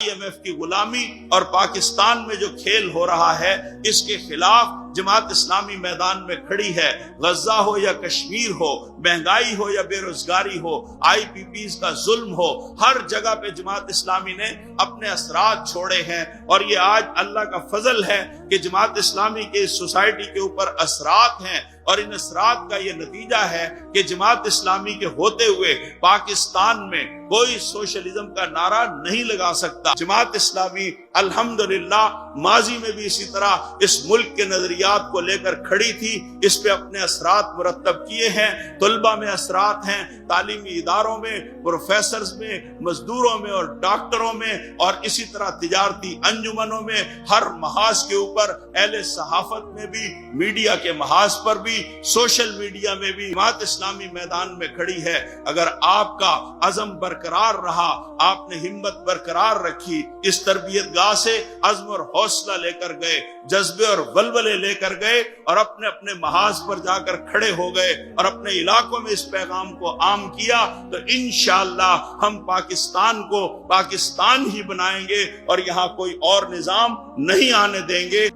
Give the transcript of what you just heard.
IMF کی غلامی اور پاکستان میں جو کھیل ہو رہا ہے اس کے خلاف جماعت اسلامی میدان میں کھڑی ہے۔ غزہ ہو یا کشمیر ہو، مہنگائی ہو یا بے روزگاری ہو، IPPs کا ظلم ہو، ہر جگہ پہ جماعت اسلامی نے اپنے اثرات چھوڑے ہیں، اور یہ آج اللہ کا فضل ہے کہ جماعت اسلامی کے اس سوسائٹی کے اوپر اثرات ہیں، اور ان اثرات کا یہ نتیجہ ہے کہ جماعت اسلامی کے ہوتے ہوئے پاکستان میں کوئی سوشلزم کا نعرہ نہیں لگا سکتا۔ جماعت اسلامی الحمدللہ ماضی میں بھی اسی طرح اس ملک کے نظریات کو لے کر کھڑی تھی، اس پہ اپنے اثرات مرتب کیے ہیں۔ طلبہ میں اثرات ہیں، تعلیمی اداروں میں، پروفیسرز میں، مزدوروں میں اور ڈاکٹروں میں، اور اسی طرح تجارتی انجمنوں میں، ہر محاذ کے اوپر، اہل صحافت میں بھی، میڈیا کے محاذ پر بھی، سوشل میڈیا میں بھی جماعت اسلامی میدان میں کھڑی ہے۔ اگر آپ کا عزم برقرار رہا، آپ نے ہمت برقرار رکھی، اس تربیت گاہ سے عزم اور حوصلہ لے کر گئے، جذبے اور ولولے لے کر گئے، اور اپنے اپنے محاذ پر جا کر کھڑے ہو گئے اور اپنے علاقوں میں اس پیغام کو عام کیا، تو انشاءاللہ ہم پاکستان کو پاکستان ہی بنائیں گے اور یہاں کوئی اور نظام نہیں آنے دیں گے۔